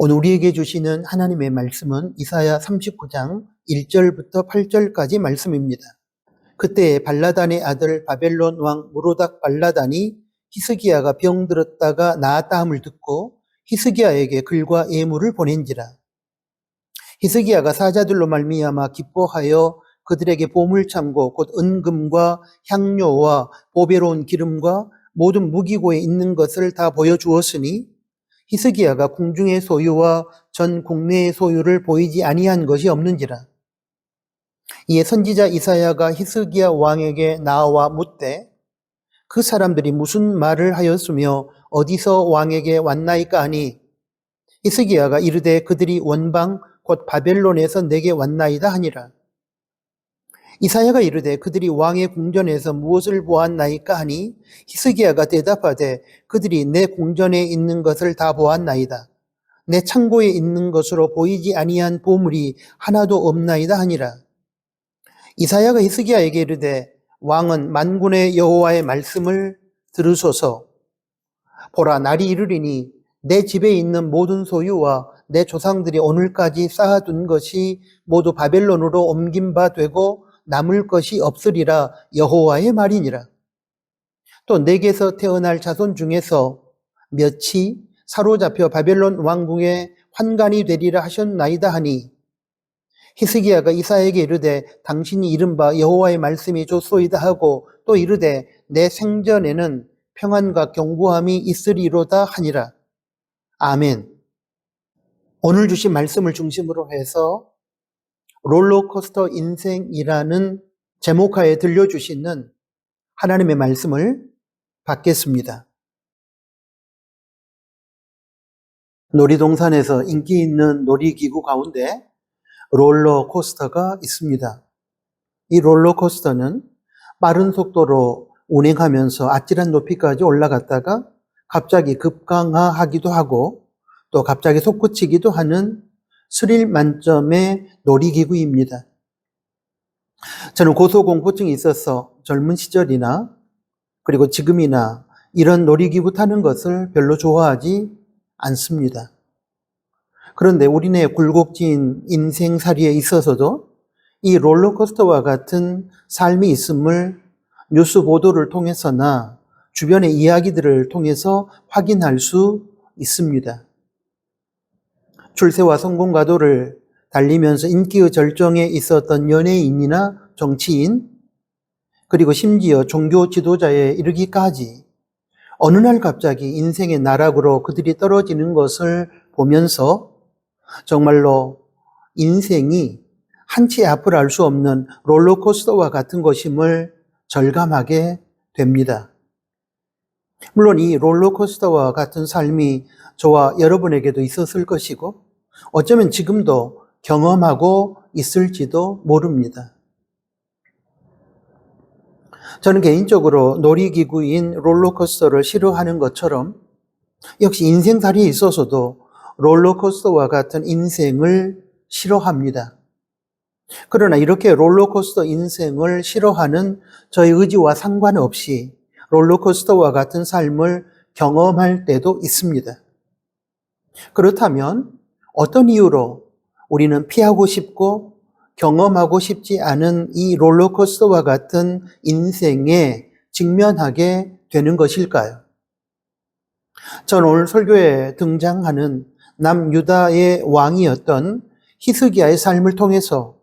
오늘 우리에게 주시는 하나님의 말씀은 이사야 39장 1절부터 8절까지 말씀입니다. 그때 발라단의 아들 바벨론 왕 무로닥 발라단이 히스기야가 병들었다가 나았다 함을 듣고 히스기야에게 글과 예물을 보낸지라. 히스기야가 사자들로 말미암아 기뻐하여 그들에게 보물창고 곧 은금과 향료와 보배로운 기름과 모든 무기고에 있는 것을 다 보여주었으니 히스기야가 궁중의 소유와 전 국내의 소유를 보이지 아니한 것이 없는지라. 이에 선지자 이사야가 히스기야 왕에게 나와 묻되 그 사람들이 무슨 말을 하였으며 어디서 왕에게 왔나이까 하니 히스기야가 이르되 그들이 원방 곧 바벨론에서 내게 왔나이다 하니라. 이사야가 이르되 그들이 왕의 궁전에서 무엇을 보았나이까 하니 히스기야가 대답하되 그들이 내 궁전에 있는 것을 다 보았나이다. 내 창고에 있는 것으로 보이지 아니한 보물이 하나도 없나이다 하니라. 이사야가 히스기야에게 이르되 왕은 만군의 여호와의 말씀을 들으소서. 보라, 날이 이르리니 내 집에 있는 모든 소유와 내 조상들이 오늘까지 쌓아둔 것이 모두 바벨론으로 옮긴 바 되고 남을 것이 없으리라 여호와의 말이니라. 또 내게서 태어날 자손 중에서 몇이 사로잡혀 바벨론 왕궁의 환관이 되리라 하셨나이다 하니 히스기야가 이사야에게 이르되 당신이 이른바 여호와의 말씀이 좋소이다 하고 또 이르되 내 생전에는 평안과 견고함이 있으리로다 하니라. 아멘. 오늘 주신 말씀을 중심으로 해서 롤러코스터 인생이라는 제목하에 들려주시는 하나님의 말씀을 받겠습니다. 놀이동산에서 인기 있는 놀이기구 가운데 롤러코스터가 있습니다. 이 롤러코스터는 빠른 속도로 운행하면서 아찔한 높이까지 올라갔다가 갑자기 급강하하기도 하고 또 갑자기 솟구치기도 하는 스릴 만점의 놀이기구입니다. 저는 고소공포증이 있어서 젊은 시절이나 그리고 지금이나 이런 놀이기구 타는 것을 별로 좋아하지 않습니다. 그런데 우리네 굴곡진 인생살이에 있어서도 이 롤러코스터와 같은 삶이 있음을 뉴스 보도를 통해서나 주변의 이야기들을 통해서 확인할 수 있습니다. 출세와 성공 가도를 달리면서 인기의 절정에 있었던 연예인이나 정치인, 그리고 심지어 종교 지도자에 이르기까지 어느 날 갑자기 인생의 나락으로 그들이 떨어지는 것을 보면서 정말로 인생이 한치 앞을 알 수 없는 롤러코스터와 같은 것임을 절감하게 됩니다. 물론 이 롤러코스터와 같은 삶이 저와 여러분에게도 있었을 것이고 어쩌면 지금도 경험하고 있을지도 모릅니다. 저는 개인적으로 놀이기구인 롤러코스터를 싫어하는 것처럼 역시 인생살이에 있어서도 롤러코스터와 같은 인생을 싫어합니다. 그러나 이렇게 롤러코스터 인생을 싫어하는 저의 의지와 상관없이 롤러코스터와 같은 삶을 경험할 때도 있습니다. 그렇다면 어떤 이유로 우리는 피하고 싶고 경험하고 싶지 않은 이 롤러코스터와 같은 인생에 직면하게 되는 것일까요? 전 오늘 설교에 등장하는 남유다의 왕이었던 히스기야의 삶을 통해서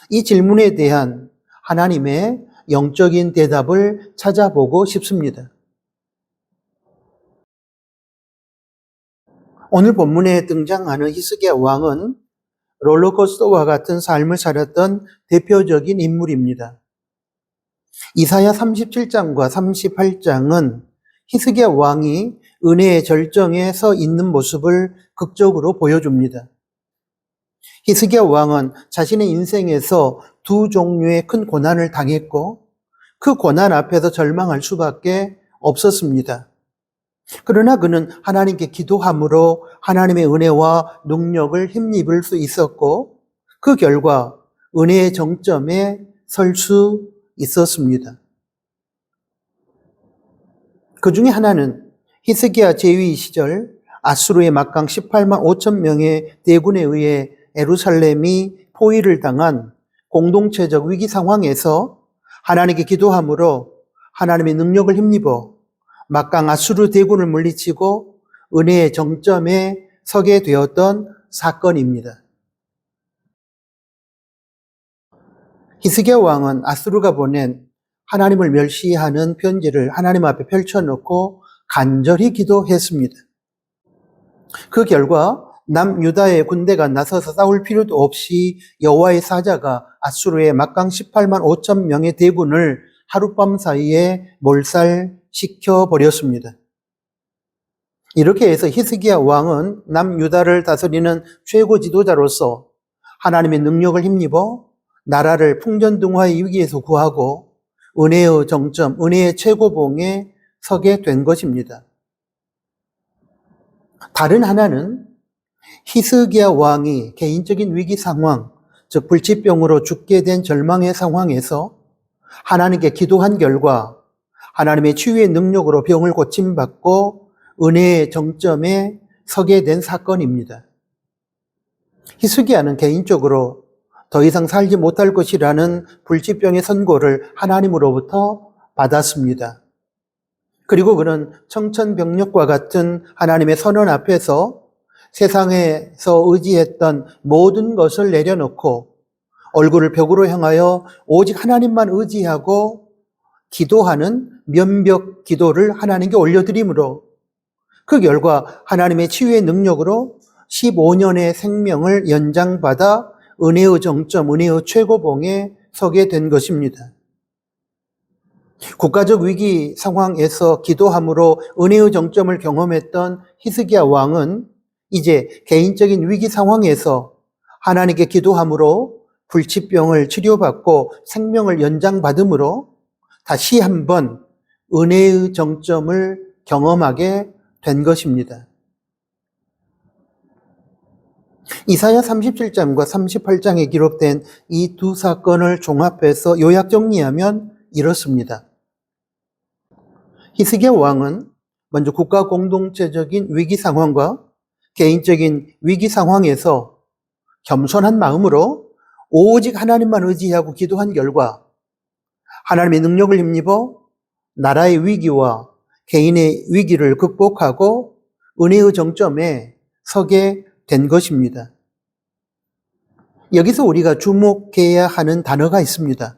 이 질문에 대한 하나님의 영적인 대답을 찾아보고 싶습니다. 오늘 본문에 등장하는 히스기야 왕은 롤러코스터와 같은 삶을 살았던 대표적인 인물입니다. 이사야 37장과 38장은 히스기야 왕이 은혜의 절정에 서 있는 모습을 극적으로 보여줍니다. 히스기야 왕은 자신의 인생에서 두 종류의 큰 고난을 당했고 그 고난 앞에서 절망할 수밖에 없었습니다. 그러나 그는 하나님께 기도함으로 하나님의 은혜와 능력을 힘입을 수 있었고 그 결과 은혜의 정점에 설 수 있었습니다. 그 중에 하나는 히스기야 제위 시절 아수르의 막강 18만 5천 명의 대군에 의해 예루살렘이 포위를 당한 공동체적 위기 상황에서 하나님께 기도함으로 하나님의 능력을 힘입어 막강 아수르 대군을 물리치고 은혜의 정점에 서게 되었던 사건입니다. 히스기야 왕은 아수르가 보낸 하나님을 멸시하는 편지를 하나님 앞에 펼쳐놓고 간절히 기도했습니다. 그 결과 남유다의 군대가 나서서 싸울 필요도 없이 여호와의 사자가 아수르의 막강 18만 5천 명의 대군을 하룻밤 사이에 몰살시켜 버렸습니다. 이렇게 해서 히스기야 왕은 남유다를 다스리는 최고 지도자로서 하나님의 능력을 힘입어 나라를 풍전등화의 위기에서 구하고 은혜의 정점, 은혜의 최고봉에 서게 된 것입니다. 다른 하나는 히스기야 왕이 개인적인 위기 상황, 즉 불치병으로 죽게 된 절망의 상황에서 하나님께 기도한 결과 하나님의 치유의 능력으로 병을 고침받고 은혜의 정점에 서게 된 사건입니다. 히스기야는 개인적으로 더 이상 살지 못할 것이라는 불치병의 선고를 하나님으로부터 받았습니다. 그리고 그는 청천벽력과 같은 하나님의 선언 앞에서 세상에서 의지했던 모든 것을 내려놓고 얼굴을 벽으로 향하여 오직 하나님만 의지하고 기도하는 면벽 기도를 하나님께 올려드림으로 그 결과 하나님의 치유의 능력으로 15년의 생명을 연장받아 은혜의 정점, 은혜의 최고봉에 서게 된 것입니다. 국가적 위기 상황에서 기도함으로 은혜의 정점을 경험했던 히스기야 왕은 이제 개인적인 위기 상황에서 하나님께 기도함으로 불치병을 치료받고 생명을 연장받음으로 다시 한번 은혜의 정점을 경험하게 된 것입니다. 이사야 37장과 38장에 기록된 이 두 사건을 종합해서 요약 정리하면 이렇습니다. 히스기야 왕은 먼저 국가 공동체적인 위기 상황과 개인적인 위기 상황에서 겸손한 마음으로 오직 하나님만 의지하고 기도한 결과 하나님의 능력을 힘입어 나라의 위기와 개인의 위기를 극복하고 은혜의 정점에 서게 된 것입니다. 여기서 우리가 주목해야 하는 단어가 있습니다.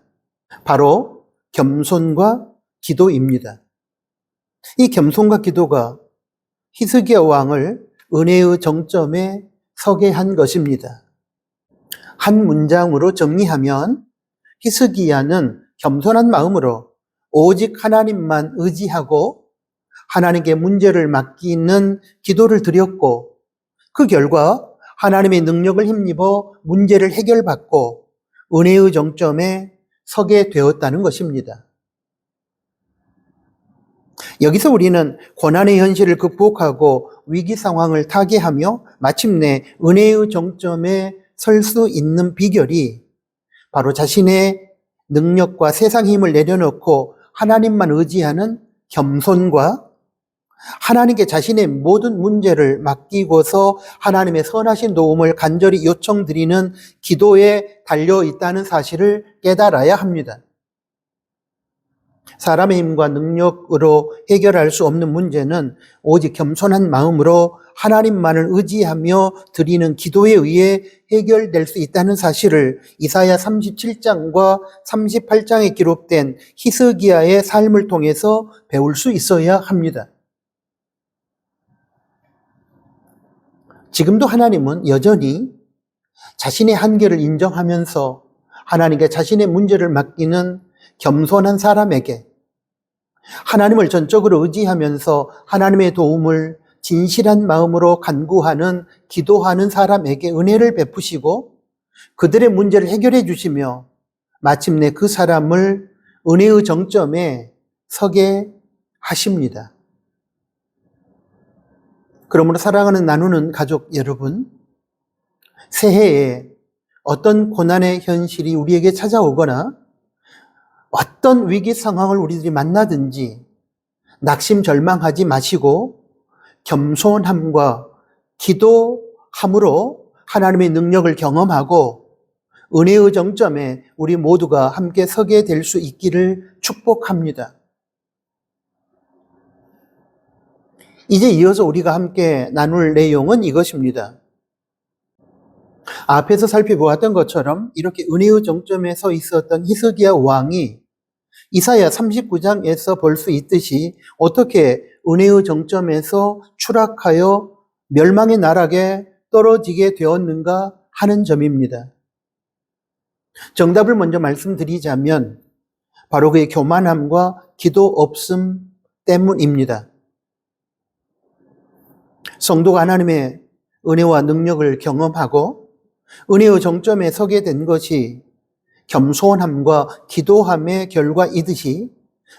바로 겸손과 기도입니다. 이 겸손과 기도가 히스기야 왕을 은혜의 정점에 서게 한 것입니다. 한 문장으로 정리하면 히스기야는 겸손한 마음으로 오직 하나님만 의지하고 하나님께 문제를 맡기는 기도를 드렸고 그 결과 하나님의 능력을 힘입어 문제를 해결받고 은혜의 정점에 서게 되었다는 것입니다. 여기서 우리는 고난의 현실을 극복하고 위기 상황을 타개하며 마침내 은혜의 정점에 설 수 있는 비결이 바로 자신의 능력과 세상 힘을 내려놓고 하나님만 의지하는 겸손과 하나님께 자신의 모든 문제를 맡기고서 하나님의 선하신 도움을 간절히 요청드리는 기도에 달려 있다는 사실을 깨달아야 합니다. 사람의 힘과 능력으로 해결할 수 없는 문제는 오직 겸손한 마음으로 하나님만을 의지하며 드리는 기도에 의해 해결될 수 있다는 사실을 이사야 37장과 38장에 기록된 히스기야의 삶을 통해서 배울 수 있어야 합니다. 지금도 하나님은 여전히 자신의 한계를 인정하면서 하나님께 자신의 문제를 맡기는 겸손한 사람에게 하나님을 전적으로 의지하면서 하나님의 도움을 진실한 마음으로 간구하는 기도하는 사람에게 은혜를 베푸시고 그들의 문제를 해결해 주시며 마침내 그 사람을 은혜의 정점에 서게 하십니다. 그러므로 사랑하는 나누는 가족 여러분, 새해에 어떤 고난의 현실이 우리에게 찾아오거나 어떤 위기 상황을 우리들이 만나든지 낙심절망하지 마시고 겸손함과 기도함으로 하나님의 능력을 경험하고 은혜의 정점에 우리 모두가 함께 서게 될 수 있기를 축복합니다. 이제 이어서 우리가 함께 나눌 내용은 이것입니다. 앞에서 살펴보았던 것처럼 이렇게 은혜의 정점에 서 있었던 히스기야 왕이 이사야 39장에서 볼 수 있듯이 어떻게 은혜의 정점에서 추락하여 멸망의 나락에 떨어지게 되었는가 하는 점입니다. 정답을 먼저 말씀드리자면 바로 그의 교만함과 기도 없음 때문입니다. 성도가 하나님의 은혜와 능력을 경험하고 은혜의 정점에 서게 된 것이 겸손함과 기도함의 결과이듯이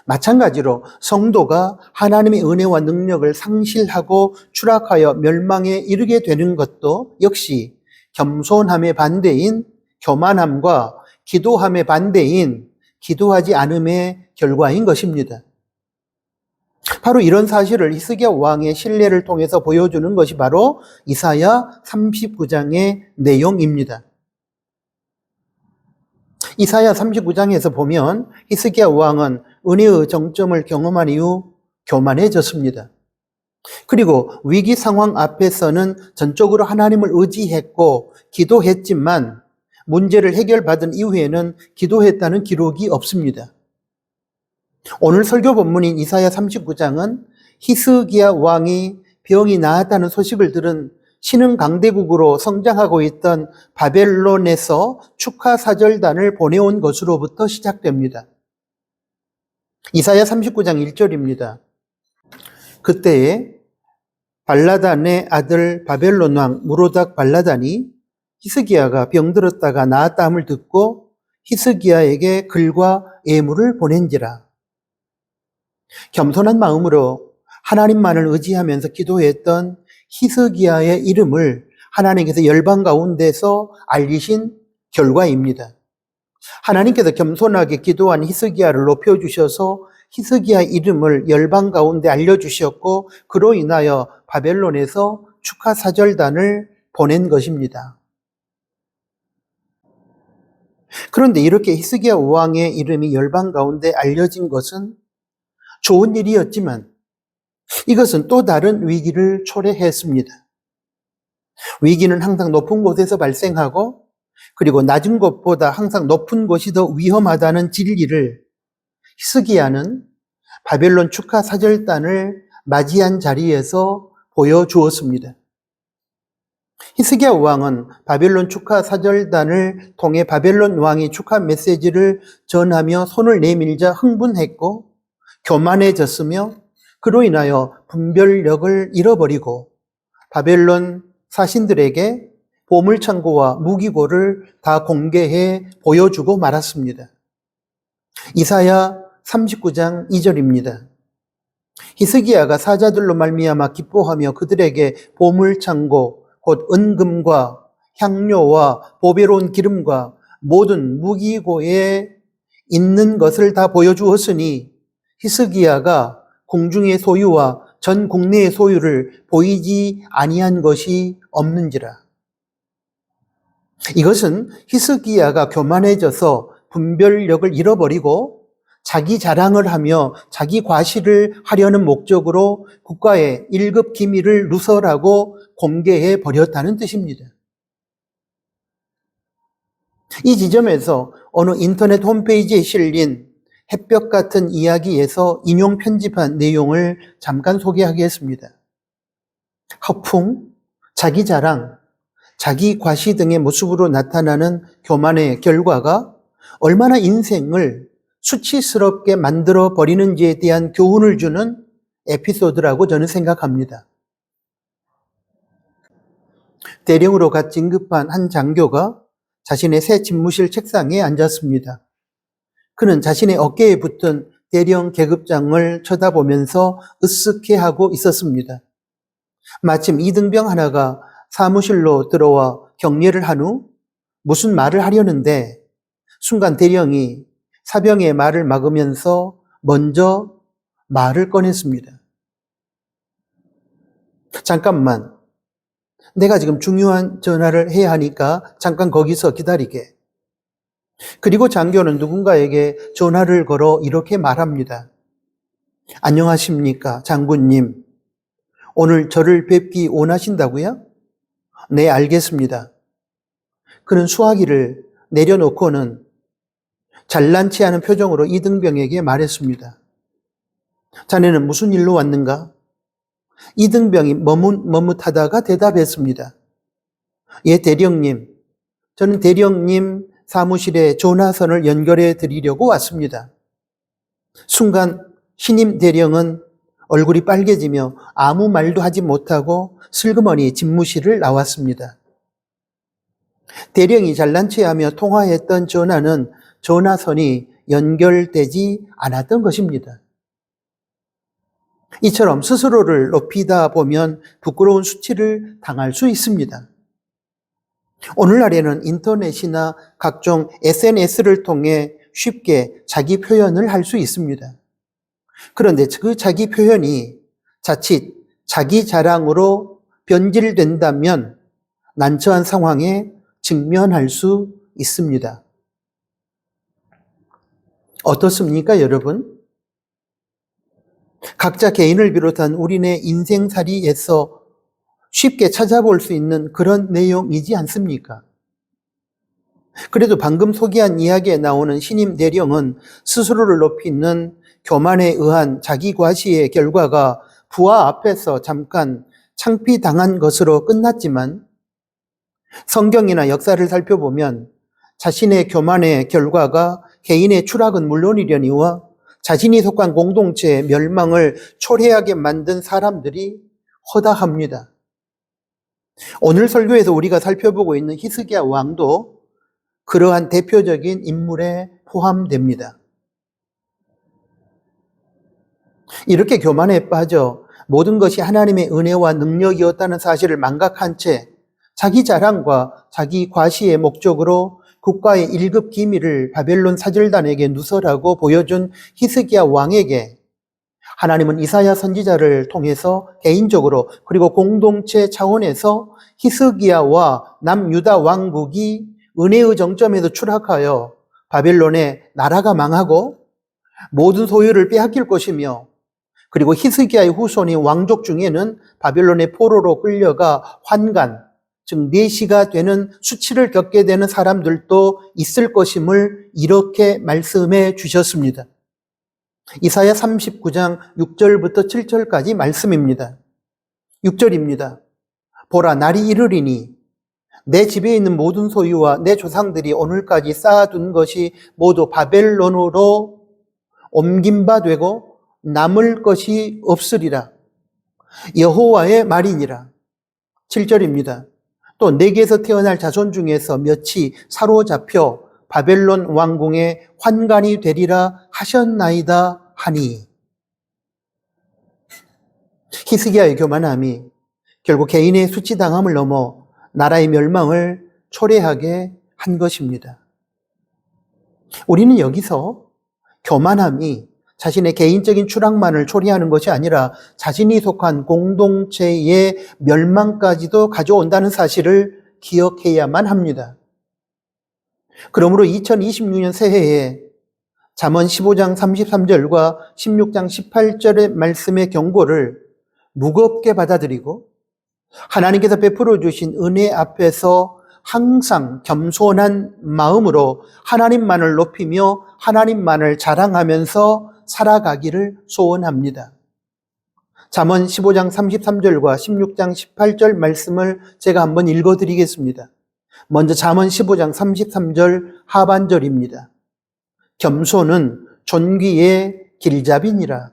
마찬가지로 성도가 하나님의 은혜와 능력을 상실하고 추락하여 멸망에 이르게 되는 것도 역시 겸손함의 반대인 교만함과 기도함의 반대인 기도하지 않음의 결과인 것입니다. 바로 이런 사실을 히스기야 왕의 신뢰를 통해서 보여주는 것이 바로 이사야 39장의 내용입니다. 이사야 39장에서 보면 히스기야 왕은 은혜의 정점을 경험한 이후 교만해졌습니다. 그리고 위기 상황 앞에서는 전적으로 하나님을 의지했고 기도했지만 문제를 해결받은 이후에는 기도했다는 기록이 없습니다. 오늘 설교 본문인 이사야 39장은 히스기야 왕이 병이 나았다는 소식을 들은 신흥 강대국으로 성장하고 있던 바벨론에서 축하 사절단을 보내온 것으로부터 시작됩니다. 이사야 39장 1절입니다. 그때에 발라단의 아들 바벨론 왕 무로닥 발라단이 히스기야가 병들었다가 나았다함을 듣고 히스기야에게 글과 예물을 보낸지라. 겸손한 마음으로 하나님만을 의지하면서 기도했던 히스기야의 이름을 하나님께서 열방 가운데서 알리신 결과입니다. 하나님께서 겸손하게 기도한 히스기야를 높여주셔서 히스기야 이름을 열방 가운데 알려주셨고 그로 인하여 바벨론에서 축하 사절단을 보낸 것입니다. 그런데 이렇게 히스기야 왕의 이름이 열방 가운데 알려진 것은 좋은 일이었지만 이것은 또 다른 위기를 초래했습니다. 위기는 항상 높은 곳에서 발생하고 그리고 낮은 곳보다 항상 높은 곳이 더 위험하다는 진리를 히스기야는 바벨론 축하 사절단을 맞이한 자리에서 보여주었습니다. 히스기야 왕은 바벨론 축하 사절단을 통해 바벨론 왕이 축하 메시지를 전하며 손을 내밀자 흥분했고 교만해졌으며 그로 인하여 분별력을 잃어버리고 바벨론 사신들에게 보물창고와 무기고를 다 공개해 보여주고 말았습니다. 이사야 39장 2절입니다. 히스기야가 사자들로 말미암아 기뻐하며 그들에게 보물창고 곧 은금과 향료와 보배로운 기름과 모든 무기고에 있는 것을 다 보여주었으니 히스기야가 공중의 소유와 전 국내의 소유를 보이지 아니한 것이 없는지라. 이것은 히스기야가 교만해져서 분별력을 잃어버리고 자기 자랑을 하며 자기 과시를 하려는 목적으로 국가의 1급 기밀을 누설하고 공개해 버렸다는 뜻입니다. 이 지점에서 어느 인터넷 홈페이지에 실린 햇볕 같은 이야기에서 인용 편집한 내용을 잠깐 소개하겠습니다. 허풍, 자기 자랑, 자기 과시 등의 모습으로 나타나는 교만의 결과가 얼마나 인생을 수치스럽게 만들어 버리는지에 대한 교훈을 주는 에피소드라고 저는 생각합니다. 대령으로 갓 진급한 한 장교가 자신의 새 집무실 책상에 앉았습니다. 그는 자신의 어깨에 붙은 대령 계급장을 쳐다보면서 으쓱해하고 있었습니다. 마침 이등병 하나가 사무실로 들어와 격려를 한 후 무슨 말을 하려는데 순간 대령이 사병의 말을 막으면서 먼저 말을 꺼냈습니다. 잠깐만. 내가 지금 중요한 전화를 해야 하니까 잠깐 거기서 기다리게. 그리고 장교는 누군가에게 전화를 걸어 이렇게 말합니다. 안녕하십니까, 장군님. 오늘 저를 뵙기 원하신다고요? 네, 알겠습니다. 그는 수화기를 내려놓고는 잘난치 않은 표정으로 이등병에게 말했습니다. 자네는 무슨 일로 왔는가? 이등병이 머뭇하다가 대답했습니다. 예, 대령님. 저는 대령님 사무실에 전화선을 연결해 드리려고 왔습니다. 순간 신임 대령은 얼굴이 빨개지며 아무 말도 하지 못하고 슬그머니 집무실을 나왔습니다. 대령이 잘난체하며 통화했던 전화는 전화선이 연결되지 않았던 것입니다. 이처럼 스스로를 높이다 보면 부끄러운 수치를 당할 수 있습니다. 오늘날에는 인터넷이나 각종 SNS를 통해 쉽게 자기 표현을 할 수 있습니다. 그런데 그 자기 표현이 자칫 자기 자랑으로 변질된다면 난처한 상황에 직면할 수 있습니다. 어떻습니까, 여러분? 각자 개인을 비롯한 우리네 인생살이에서 쉽게 찾아볼 수 있는 그런 내용이지 않습니까? 그래도 방금 소개한 이야기에 나오는 신임 대령은 스스로를 높이는 교만에 의한 자기 과시의 결과가 부하 앞에서 잠깐 창피당한 것으로 끝났지만 성경이나 역사를 살펴보면 자신의 교만의 결과가 개인의 추락은 물론이려니와 자신이 속한 공동체의 멸망을 초래하게 만든 사람들이 허다합니다. 오늘 설교에서 우리가 살펴보고 있는 히스기야 왕도 그러한 대표적인 인물에 포함됩니다. 이렇게 교만에 빠져 모든 것이 하나님의 은혜와 능력이었다는 사실을 망각한 채 자기 자랑과 자기 과시의 목적으로 국가의 1급 기밀을 바벨론 사절단에게 누설하고 보여준 히스기야 왕에게 하나님은 이사야 선지자를 통해서 개인적으로 그리고 공동체 차원에서 히스기야와 남유다 왕국이 은혜의 정점에서 추락하여 바벨론의 나라가 망하고 모든 소유를 빼앗길 것이며 그리고 히스기야의 후손인 왕족 중에는 바벨론의 포로로 끌려가 환관, 즉 내시가 되는 수치를 겪게 되는 사람들도 있을 것임을 이렇게 말씀해 주셨습니다. 이사야 39장 6절부터 7절까지 말씀입니다. 6절입니다. 보라, 날이 이르리니 내 집에 있는 모든 소유와 내 조상들이 오늘까지 쌓아둔 것이 모두 바벨론으로 옮긴 바 되고 남을 것이 없으리라. 여호와의 말이니라. 7절입니다. 또 내게서 태어날 자손 중에서 몇이 사로잡혀 바벨론 왕궁의 환관이 되리라 하셨나이다 하니. 히스기야의 교만함이 결국 개인의 수치당함을 넘어 나라의 멸망을 초래하게 한 것입니다. 우리는 여기서 교만함이 자신의 개인적인 추락만을 초래하는 것이 아니라 자신이 속한 공동체의 멸망까지도 가져온다는 사실을 기억해야만 합니다. 그러므로 2026년 새해에 잠언 15장 33절과 16장 18절의 말씀의 경고를 무겁게 받아들이고 하나님께서 베풀어 주신 은혜 앞에서 항상 겸손한 마음으로 하나님만을 높이며 하나님만을 자랑하면서 살아가기를 소원합니다. 잠언 15장 33절과 16장 18절 말씀을 제가 한번 읽어드리겠습니다. 먼저 잠언 15장 33절 하반절입니다. 겸손은 존귀의 길잡이니라.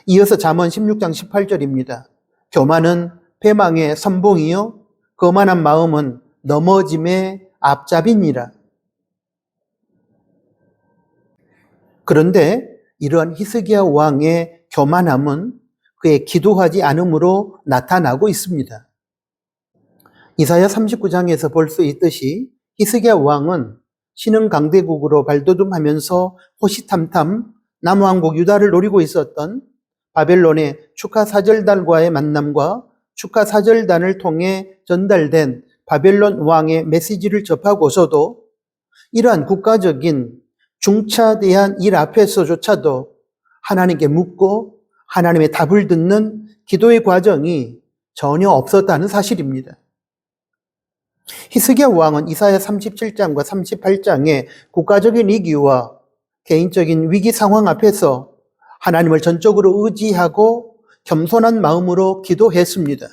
이어서 잠언 16장 18절입니다. 교만은 패망의 선봉이요 거만한 마음은 넘어짐의 앞잡이니라. 그런데 이러한 히스기야 왕의 교만함은 그의 기도하지 않음으로 나타나고 있습니다. 이사야 39장에서 볼 수 있듯이 히스기야 왕은 신흥 강대국으로 발돋움하면서 호시탐탐 남왕국 유다를 노리고 있었던 바벨론의 축하 사절단과의 만남과 축하 사절단을 통해 전달된 바벨론 왕의 메시지를 접하고서도 이러한 국가적인 중차대한 일 앞에서조차도 하나님께 묻고 하나님의 답을 듣는 기도의 과정이 전혀 없었다는 사실입니다. 히스기야 왕은 이사야 37장과 38장의 국가적인 위기와 개인적인 위기 상황 앞에서 하나님을 전적으로 의지하고 겸손한 마음으로 기도했습니다.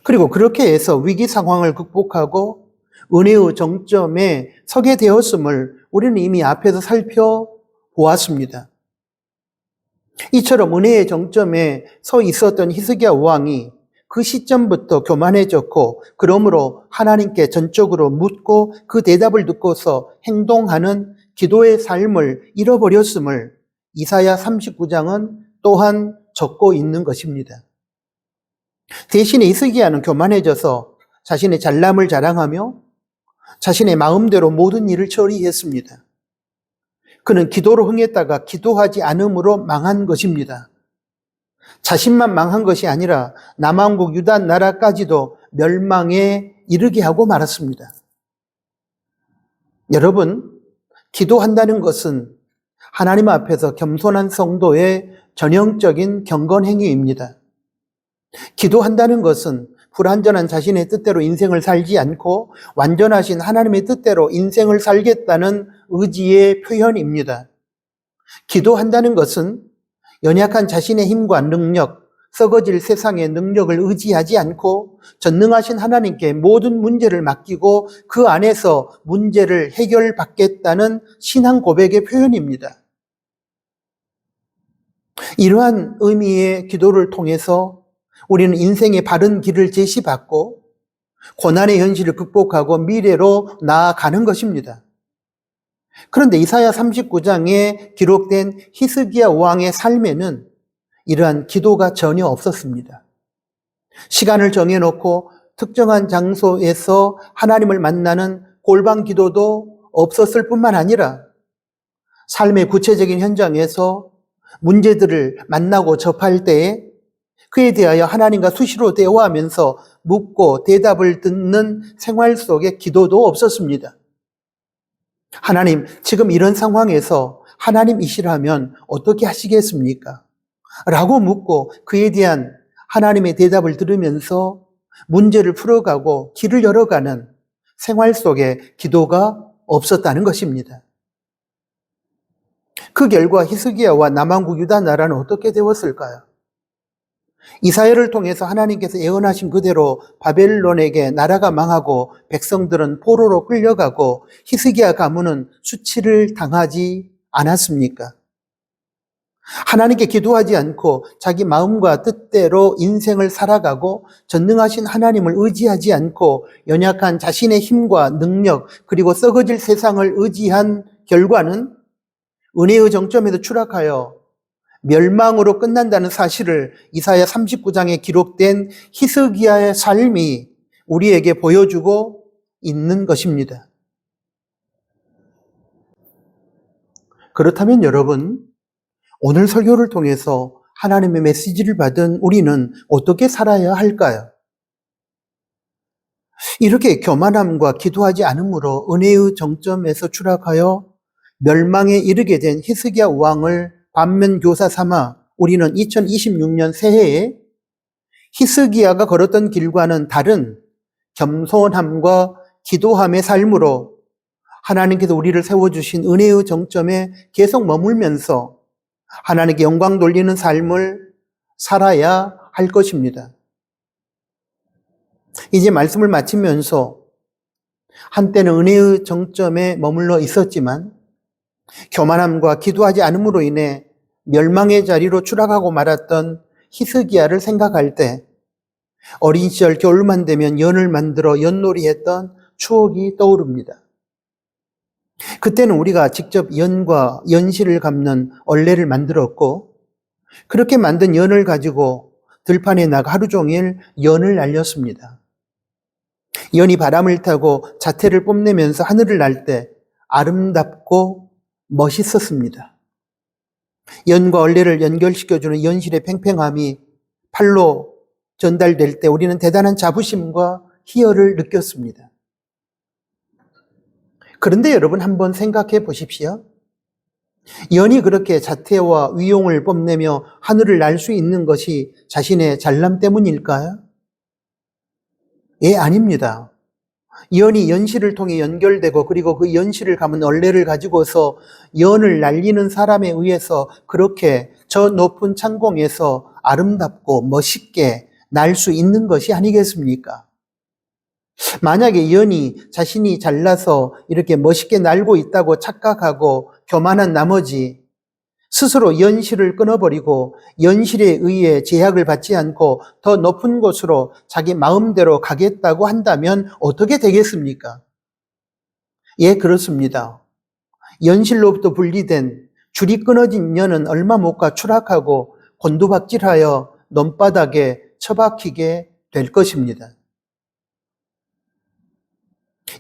그리고 그렇게 해서 위기 상황을 극복하고 은혜의 정점에 서게 되었음을 우리는 이미 앞에서 살펴보았습니다. 이처럼 은혜의 정점에 서 있었던 히스기야 왕이 그 시점부터 교만해졌고 그러므로 하나님께 전적으로 묻고 그 대답을 듣고서 행동하는 기도의 삶을 잃어버렸음을 이사야 39장은 또한 적고 있는 것입니다. 대신에 히스기야는 교만해져서 자신의 잘남을 자랑하며 자신의 마음대로 모든 일을 처리했습니다. 그는 기도로 흥했다가 기도하지 않음으로 망한 것입니다. 자신만 망한 것이 아니라 남왕국 유다 나라까지도 멸망에 이르게 하고 말았습니다. 여러분, 기도한다는 것은 하나님 앞에서 겸손한 성도의 전형적인 경건 행위입니다. 기도한다는 것은 불완전한 자신의 뜻대로 인생을 살지 않고 완전하신 하나님의 뜻대로 인생을 살겠다는 의지의 표현입니다. 기도한다는 것은 연약한 자신의 힘과 능력, 썩어질 세상의 능력을 의지하지 않고 전능하신 하나님께 모든 문제를 맡기고 그 안에서 문제를 해결받겠다는 신앙 고백의 표현입니다. 이러한 의미의 기도를 통해서 우리는 인생의 바른 길을 제시받고 고난의 현실을 극복하고 미래로 나아가는 것입니다. 그런데 이사야 39장에 기록된 히스기야 왕의 삶에는 이러한 기도가 전혀 없었습니다. 시간을 정해놓고 특정한 장소에서 하나님을 만나는 골방 기도도 없었을 뿐만 아니라 삶의 구체적인 현장에서 문제들을 만나고 접할 때에 그에 대하여 하나님과 수시로 대화하면서 묻고 대답을 듣는 생활 속에 기도도 없었습니다. 하나님, 지금 이런 상황에서 하나님이시라면 어떻게 하시겠습니까? 라고 묻고 그에 대한 하나님의 대답을 들으면서 문제를 풀어가고 길을 열어가는 생활 속에 기도가 없었다는 것입니다. 그 결과 히스기야와 남왕국 유다 나라는 어떻게 되었을까요? 이사야를 통해서 하나님께서 예언하신 그대로 바벨론에게 나라가 망하고 백성들은 포로로 끌려가고 히스기야 가문은 수치를 당하지 않았습니까? 하나님께 기도하지 않고 자기 마음과 뜻대로 인생을 살아가고 전능하신 하나님을 의지하지 않고 연약한 자신의 힘과 능력 그리고 썩어질 세상을 의지한 결과는 은혜의 정점에서 추락하여 멸망으로 끝난다는 사실을 이사야 39장에 기록된 히스기야의 삶이 우리에게 보여주고 있는 것입니다. 그렇다면 여러분, 오늘 설교를 통해서 하나님의 메시지를 받은 우리는 어떻게 살아야 할까요? 이렇게 교만함과 기도하지 않음으로 은혜의 정점에서 추락하여 멸망에 이르게 된 히스기야 왕을 반면교사 삼아 우리는 2026년 새해에 히스기야가 걸었던 길과는 다른 겸손함과 기도함의 삶으로 하나님께서 우리를 세워주신 은혜의 정점에 계속 머물면서 하나님께 영광 돌리는 삶을 살아야 할 것입니다. 이제 말씀을 마치면서 한때는 은혜의 정점에 머물러 있었지만 교만함과 기도하지 않음으로 인해 멸망의 자리로 추락하고 말았던 히스기야를 생각할 때 어린 시절 겨울만 되면 연을 만들어 연놀이했던 추억이 떠오릅니다. 그때는 우리가 직접 연과 연실을 감는 얼레를 만들었고 그렇게 만든 연을 가지고 들판에 나가 하루 종일 연을 날렸습니다. 연이 바람을 타고 자태를 뽐내면서 하늘을 날 때 아름답고 멋있었습니다. 연과 얼레를 연결시켜주는 연실의 팽팽함이 팔로 전달될 때 우리는 대단한 자부심과 희열을 느꼈습니다. 그런데 여러분 한번 생각해 보십시오. 연이 그렇게 자태와 위용을 뽐내며 하늘을 날 수 있는 것이 자신의 잘남 때문일까요? 예, 아닙니다. 연이 연실을 통해 연결되고 그리고 그 연실을 감은 얼레를 가지고서 연을 날리는 사람에 의해서 그렇게 저 높은 창공에서 아름답고 멋있게 날 수 있는 것이 아니겠습니까? 만약에 연이 자신이 잘나서 이렇게 멋있게 날고 있다고 착각하고 교만한 나머지 스스로 연실을 끊어버리고 연실에 의해 제약을 받지 않고 더 높은 곳으로 자기 마음대로 가겠다고 한다면 어떻게 되겠습니까? 예, 그렇습니다. 연실로부터 분리된 줄이 끊어진 연은 얼마 못 가 추락하고 곤두박질하여 논바닥에 처박히게 될 것입니다.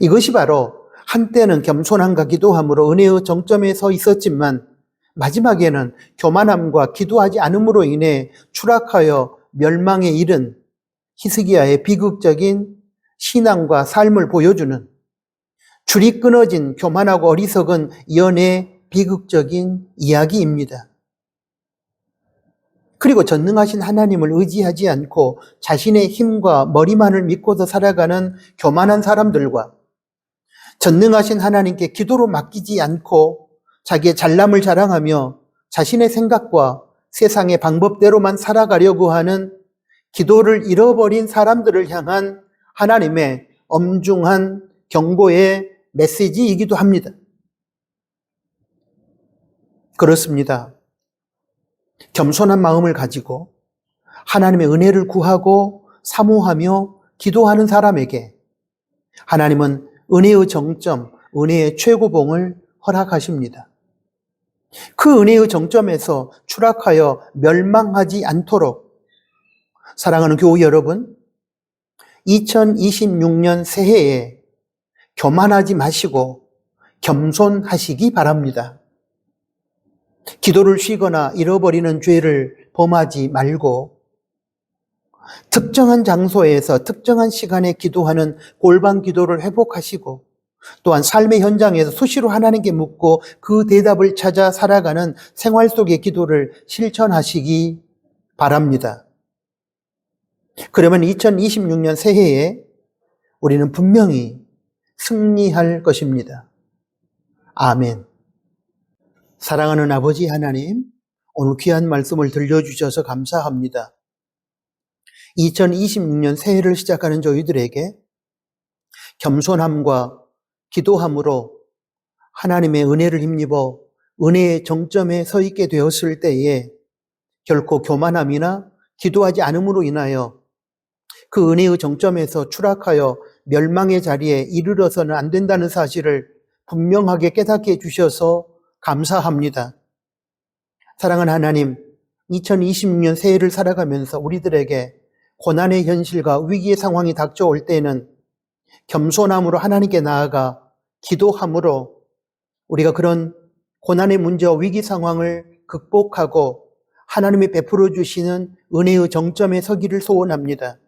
이것이 바로 한때는 겸손함과 기도함으로 은혜의 정점에 서 있었지만 마지막에는 교만함과 기도하지 않음으로 인해 추락하여 멸망에 이른 히스기야의 비극적인 신앙과 삶을 보여주는 줄이 끊어진 교만하고 어리석은 연의 비극적인 이야기입니다. 그리고 전능하신 하나님을 의지하지 않고 자신의 힘과 머리만을 믿고서 살아가는 교만한 사람들과 전능하신 하나님께 기도로 맡기지 않고 자기의 잘남을 자랑하며 자신의 생각과 세상의 방법대로만 살아가려고 하는 기도를 잃어버린 사람들을 향한 하나님의 엄중한 경고의 메시지이기도 합니다. 그렇습니다. 겸손한 마음을 가지고 하나님의 은혜를 구하고 사모하며 기도하는 사람에게 하나님은 은혜의 정점, 은혜의 최고봉을 허락하십니다. 그 은혜의 정점에서 추락하여 멸망하지 않도록 사랑하는 교우 여러분, 2026년 새해에 교만하지 마시고 겸손하시기 바랍니다. 기도를 쉬거나 잃어버리는 죄를 범하지 말고 특정한 장소에서 특정한 시간에 기도하는 골방 기도를 회복하시고 또한 삶의 현장에서 수시로 하나님께 묻고 그 대답을 찾아 살아가는 생활 속의 기도를 실천하시기 바랍니다. 그러면 2026년 새해에 우리는 분명히 승리할 것입니다. 아멘. 사랑하는 아버지 하나님, 오늘 귀한 말씀을 들려주셔서 감사합니다. 2026년 새해를 시작하는 저희들에게 겸손함과 기도함으로 하나님의 은혜를 힘입어 은혜의 정점에 서 있게 되었을 때에 결코 교만함이나 기도하지 않음으로 인하여 그 은혜의 정점에서 추락하여 멸망의 자리에 이르러서는 안 된다는 사실을 분명하게 깨닫게 해주셔서 감사합니다. 사랑하는 하나님, 2026년 새해를 살아가면서 우리들에게 고난의 현실과 위기의 상황이 닥쳐올 때에는 겸손함으로 하나님께 나아가 기도함으로 우리가 그런 고난의 문제와 위기 상황을 극복하고 하나님이 베풀어 주시는 은혜의 정점에 서기를 소원합니다.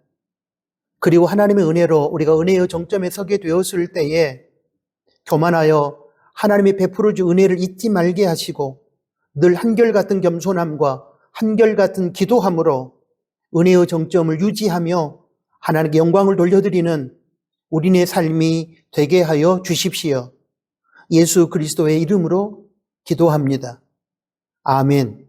그리고 하나님의 은혜로 우리가 은혜의 정점에 서게 되었을 때에 교만하여 하나님이 베풀어 준 은혜를 잊지 말게 하시고 늘 한결같은 겸손함과 한결같은 기도함으로 은혜의 정점을 유지하며 하나님께 영광을 돌려드리는 우리네 삶이 되게 하여 주십시오. 예수 그리스도의 이름으로 기도합니다. 아멘.